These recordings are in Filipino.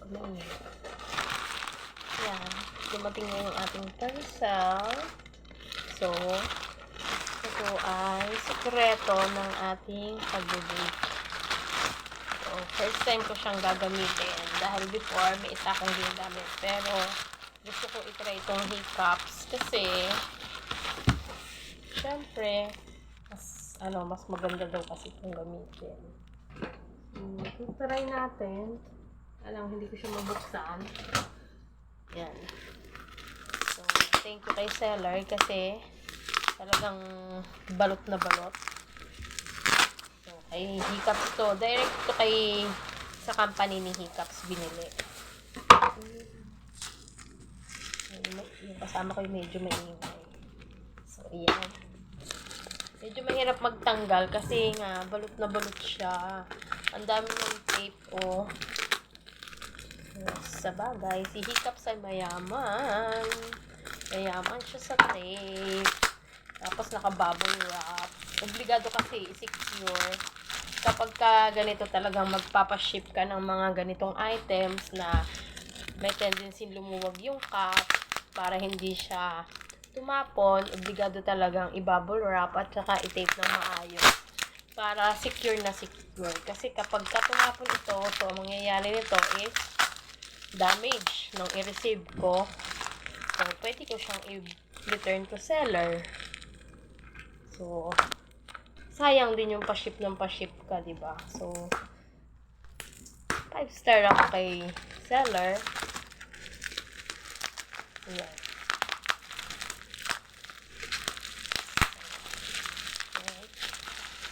Ano yun? Yan. Dumating na yung ating parcel. So, ito ay sekreto ng ating pag-bake. So, first time ko siyang gagamitin. Dahil before, may isa akong ginagamit. Pero, gusto ko itry itong hiccups. Kasi, syempre, mas maganda daw kasi itong gamitin. Try natin. Hindi ko siya mabuksan. Yan. So, thank you kay seller kasi talagang balot na balot. So, kay Hiccups to. Direct to sa company ni Hiccups binili. Yung kasama ko yung medyo maingay. So, yan. Medyo mahirap magtanggal kasi nga balot na balot siya. Ang dami ng tape, oh. Yes, sa bagay, si Hiccups ay mayaman. Mayaman siya sa tape. Tapos naka-bubble wrap. Obligado kasi i-secure. Kapag ganito talagang magpapaship ka ng mga ganitong items na may tendency lumuwag yung cap para hindi siya tumapon, obligado talagang i-bubble wrap at saka i-tape ng maayos para secure na secure. Kasi kapag tumapon ito, so ang mangyayari nito is damage nung i-receive ko. So, pwede ko siyang i-return to seller. So, sayang din yung pa-ship ng pa-ship ka, diba? So, 5-star ako kay seller. Ayan.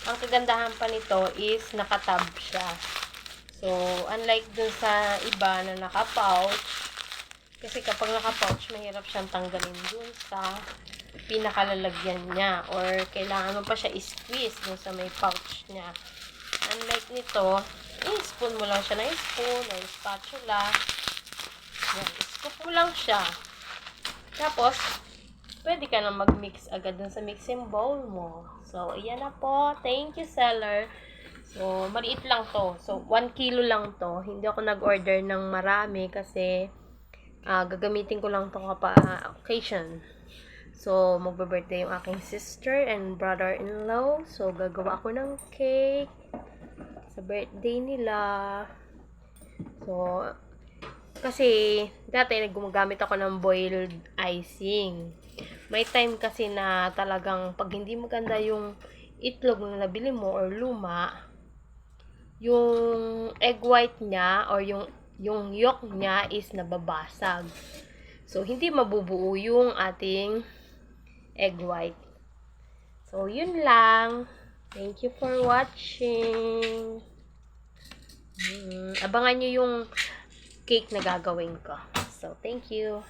Ang kagandahan pa nito is naka-tab siya. So, unlike dun sa iba na naka-pouch, kasi kapag naka-pouch, mahirap siyang tanggalin dun sa pinakalalagyan niya or kailangan mo pa siya i-squeeze dun sa may pouch niya. Unlike nito, i-spoon mo lang siya ng spoon or spatula. Yan, i-scoop mo lang siya. Tapos, pwede ka na mag-mix agad dun sa mixing bowl mo. So, ayan na po. Thank you, seller. So, maliit lang to. So, 1 kilo lang to. Hindi ako nag-order ng marami kasi gagamitin ko lang to occasion. So, magbe-birthday yung aking sister and brother-in-law. So, gagawa ako ng cake sa birthday nila. So, kasi dati gumagamit ako ng boiled icing. May time kasi na talagang pag hindi maganda yung itlog na nabili mo or luma, yung egg white niya or yung yolk niya is nababasag. So, hindi mabubuo yung ating egg white. So, yun lang. Thank you for watching. Abangan nyo yung cake na gagawin ko. So, thank you.